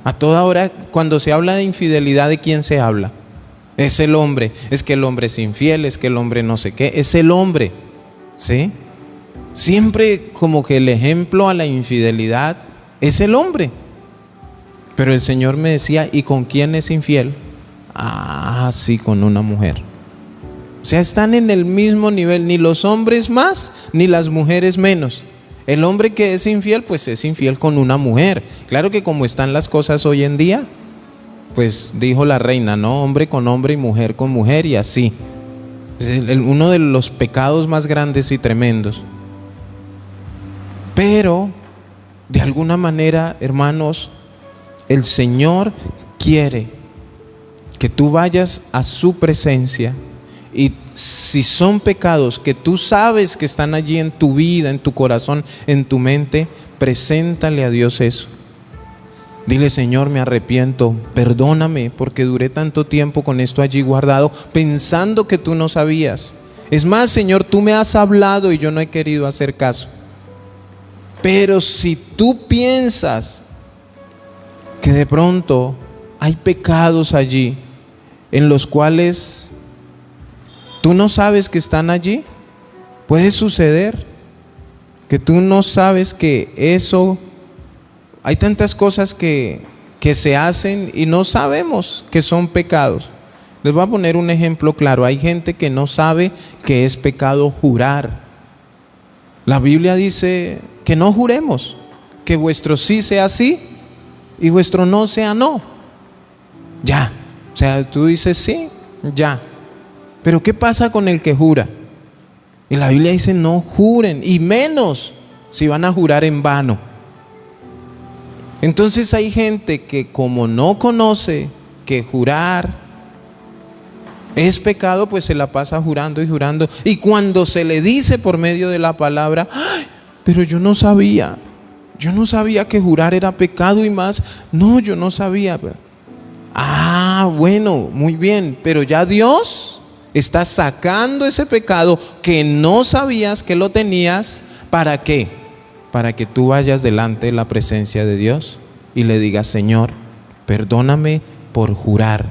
A toda hora, cuando se habla de infidelidad, ¿de quién se habla? Es el hombre. Es que el hombre es infiel, es que el hombre no sé qué, es el hombre, ¿sí? Siempre como que el ejemplo a la infidelidad es el hombre. Pero el Señor me decía, ¿y con quién es infiel? Ah, sí, con una mujer. O sea, están en el mismo nivel, ni los hombres más, ni las mujeres menos. El hombre que es infiel, pues es infiel con una mujer. Claro que como están las cosas hoy en día, pues dijo la reina, ¿no? Hombre con hombre y mujer con mujer y así. Es uno de los pecados más grandes y tremendos. Pero, de alguna manera, hermanos, el Señor quiere que tú vayas a su presencia y si son pecados que tú sabes que están allí en tu vida, en tu corazón, en tu mente, preséntale a Dios eso. Dile, Señor, me arrepiento, perdóname porque duré tanto tiempo con esto allí guardado, pensando que tú no sabías. Es más, Señor, tú me has hablado y yo no he querido hacer caso. Pero si tú piensas que de pronto hay pecados allí en los cuales tú no sabes que están allí, puede suceder que tú no sabes que eso, hay tantas cosas que se hacen y no sabemos que son pecados. Les voy a poner un ejemplo claro. Hay gente que no sabe que es pecado jurar. La Biblia dice que no juremos, que vuestro sí sea sí y vuestro no sea no. Ya, o sea, tú dices sí, ya. Pero ¿qué pasa con el que jura? Y la Biblia dice no juren, y menos si van a jurar en vano. Entonces hay gente que como no conoce que jurar es pecado, pues se la pasa jurando y jurando. Y cuando se le dice por medio de la palabra, ¡ay! Pero yo no sabía que jurar era pecado y más. No, yo no sabía. Ah, bueno, muy bien, pero ya Dios está sacando ese pecado que no sabías que lo tenías. ¿Para qué? Para que tú vayas delante de la presencia de Dios y le digas, Señor, perdóname por jurar.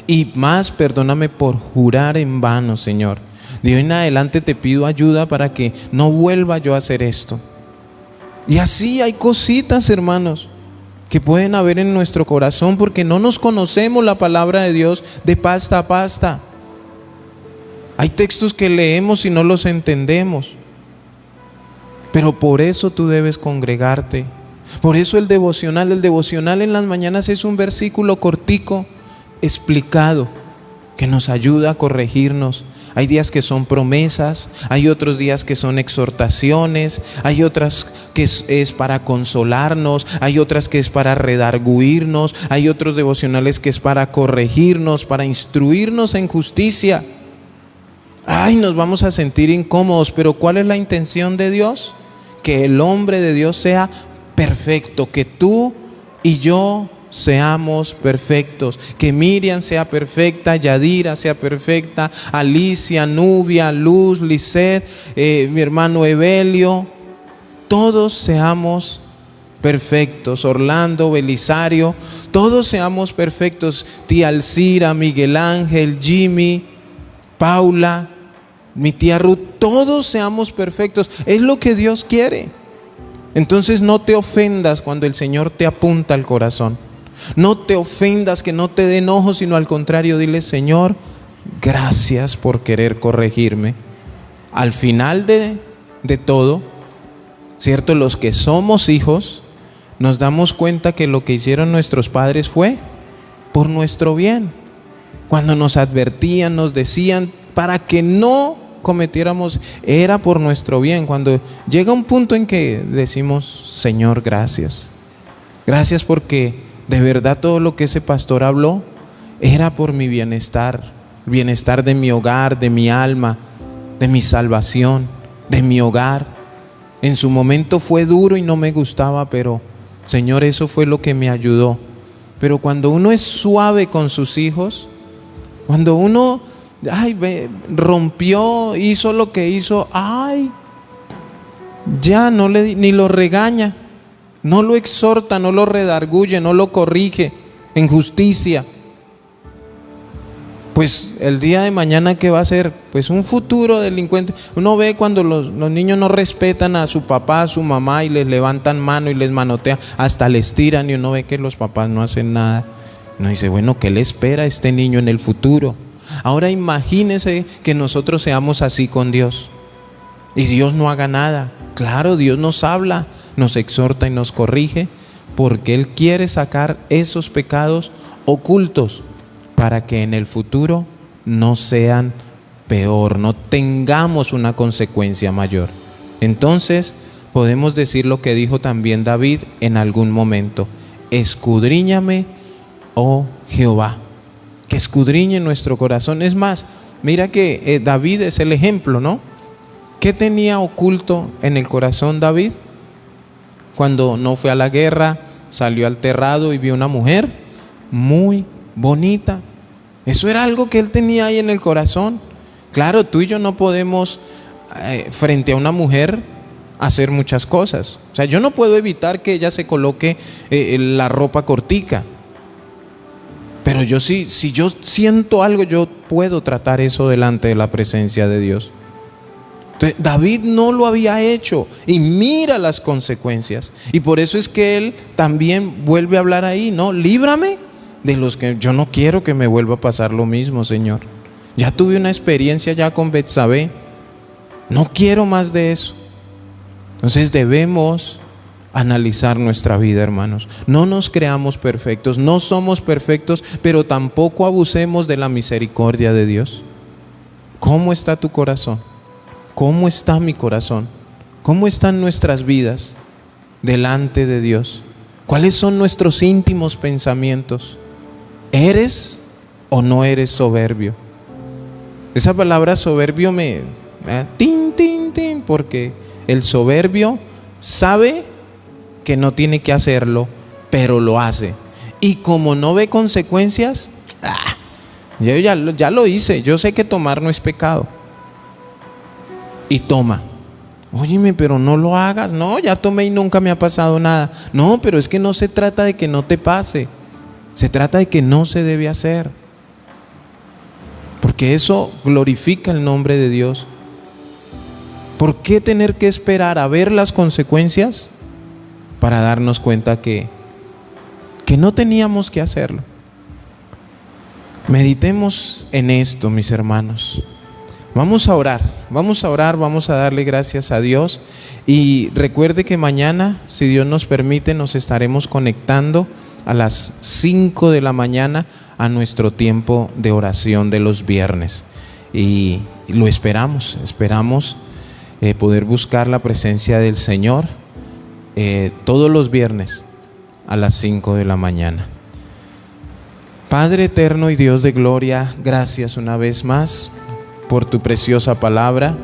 Y más, perdóname por jurar en vano, Señor. De hoy en adelante te pido ayuda para que no vuelva yo a hacer esto. Y así hay cositas, hermanos, que pueden haber en nuestro corazón porque no nos conocemos la palabra de Dios de pasta a pasta. Hay textos que leemos y no los entendemos. Pero por eso tú debes congregarte. Por eso el devocional en las mañanas es un versículo cortico, explicado, que nos ayuda a corregirnos. Hay días que son promesas, hay otros días que son exhortaciones, hay otras que es para consolarnos, hay otras que es para redarguirnos, hay otros devocionales que es para corregirnos, para instruirnos en justicia. Ay, nos vamos a sentir incómodos, pero ¿cuál es la intención de Dios? Que el hombre de Dios sea perfecto, que tú y yo seamos perfectos, que Miriam sea perfecta, Yadira sea perfecta, Alicia, Nubia, Luz, Lisset, mi hermano Evelio, todos seamos perfectos, Orlando, Belisario, todos seamos perfectos, tía Alcira, Miguel Ángel, Jimmy, Paula, mi tía Ruth, todos seamos perfectos, es lo que Dios quiere. Entonces no te ofendas cuando el Señor te apunta al corazón. No te ofendas, que no te dé enojo, sino al contrario, dile, Señor, gracias por querer corregirme. Al final de todo, ¿cierto? Los que somos hijos, nos damos cuenta que lo que hicieron nuestros padres fue por nuestro bien. Cuando nos advertían, nos decían, para que no cometiéramos, era por nuestro bien. Cuando llega un punto en que decimos, Señor, gracias. Gracias porque de verdad todo lo que ese pastor habló era por mi bienestar, bienestar de mi hogar, de mi alma, de mi salvación, de mi hogar. En su momento fue duro y no me gustaba, pero Señor, eso fue lo que me ayudó. Pero cuando uno es suave con sus hijos, cuando uno rompió, hizo lo que hizo, ya ni lo regaña, no lo exhorta, no lo redarguye, no lo corrige en justicia. Pues el día de mañana, ¿qué va a ser? Pues un futuro delincuente. Uno ve cuando los niños no respetan a su papá, a su mamá, y les levantan mano y les manotean, hasta les tiran, y uno ve que los papás no hacen nada. Uno dice, bueno, ¿qué le espera a este niño en el futuro? Ahora imagínese que nosotros seamos así con Dios y Dios no haga nada. Claro, Dios nos habla, nos exhorta y nos corrige, porque Él quiere sacar esos pecados ocultos para que en el futuro no sean peor, no tengamos una consecuencia mayor. Entonces podemos decir lo que dijo también David en algún momento: escudriñame, oh Jehová. Que escudriñe nuestro corazón. Es más, mira que David es el ejemplo, ¿no? ¿Qué tenía oculto en el corazón David? Cuando no fue a la guerra, salió al terrado y vio una mujer muy bonita. Eso era algo que él tenía ahí en el corazón. Claro, tú y yo no podemos frente a una mujer hacer muchas cosas. O sea, yo no puedo evitar que ella se coloque la ropa cortica. Pero yo sí, si yo siento algo, yo puedo tratar eso delante de la presencia de Dios. Entonces, David no lo había hecho y mira las consecuencias. Y por eso es que él también vuelve a hablar ahí, ¿no? Líbrame de los que yo no quiero que me vuelva a pasar lo mismo, Señor. Ya tuve una experiencia ya con Betsabé. No quiero más de eso. Entonces debemos analizar nuestra vida, hermanos. No nos creamos perfectos, no somos perfectos, pero tampoco abusemos de la misericordia de Dios. ¿Cómo está tu corazón? ¿Cómo está mi corazón? ¿Cómo están nuestras vidas delante de Dios? ¿Cuáles son nuestros íntimos pensamientos? ¿Eres o no eres soberbio? Esa palabra soberbio porque el soberbio sabe que no tiene que hacerlo, pero lo hace. Y como no ve consecuencias, yo ya lo hice, yo sé que tomar no es pecado. Y toma. Óyeme, pero no lo hagas. No, ya tomé y nunca me ha pasado nada. No, pero es que no se trata de que no te pase. Se trata de que no se debe hacer. Porque eso glorifica el nombre de Dios. ¿Por qué tener que esperar a ver las consecuencias para darnos cuenta que no teníamos que hacerlo? Meditemos en esto, mis hermanos. Vamos a orar, vamos a darle gracias a Dios. Y recuerde que mañana, si Dios nos permite, nos estaremos conectando a las 5 de la mañana a nuestro tiempo de oración de los viernes. Y lo esperamos poder buscar la presencia del Señor todos los viernes a las 5 de la mañana. Padre eterno y Dios de gloria, gracias una vez más por tu preciosa palabra.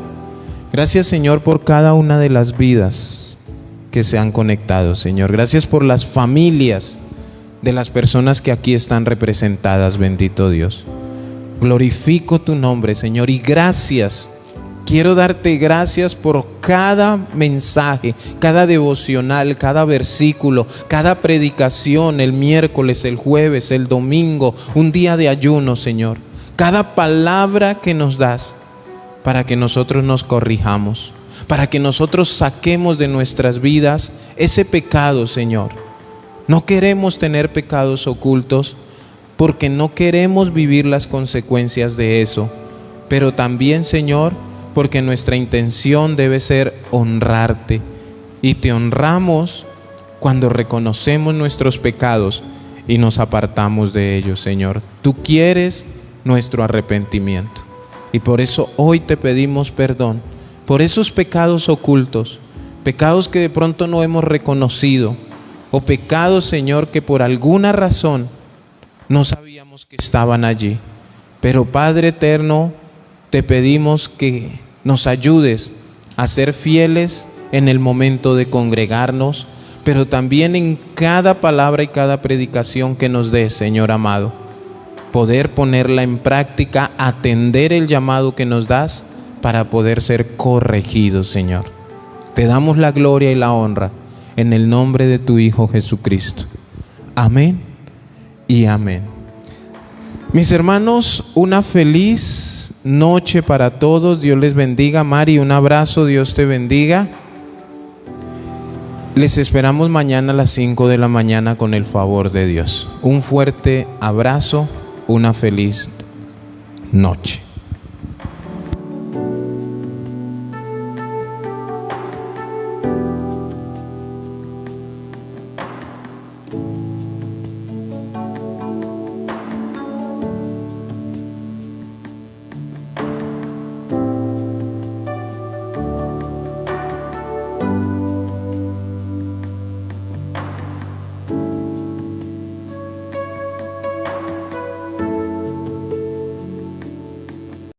Gracias, Señor, por cada una de las vidas que se han conectado, Señor. Gracias por las familias de las personas que aquí están representadas, bendito Dios. Glorifico tu nombre, Señor, y gracias. Quiero darte gracias por cada mensaje, cada devocional, cada versículo, cada predicación, el miércoles, el jueves, el domingo, un día de ayuno, Señor. Cada palabra que nos das para que nosotros nos corrijamos, para que nosotros saquemos de nuestras vidas ese pecado, Señor. No queremos tener pecados ocultos porque no queremos vivir las consecuencias de eso, pero también, Señor, porque nuestra intención debe ser honrarte, y te honramos cuando reconocemos nuestros pecados y nos apartamos de ellos, Señor. Tú quieres nuestro arrepentimiento, y por eso hoy te pedimos perdón por esos pecados ocultos, pecados que de pronto no hemos reconocido, o pecados, Señor, que por alguna razón no sabíamos que estaban allí. Pero Padre eterno, te pedimos que nos ayudes a ser fieles en el momento de congregarnos, pero también en cada palabra y cada predicación que nos des, Señor amado, poder ponerla en práctica, atender el llamado que nos das para poder ser corregidos, Señor. Te damos la gloria y la honra en el nombre de tu Hijo Jesucristo. Amén y amén. Mis hermanos, una feliz noche para todos. Dios les bendiga. Mari, un abrazo. Dios te bendiga. Les esperamos mañana a las 5 de la mañana con el favor de Dios. Un fuerte abrazo, una feliz noche.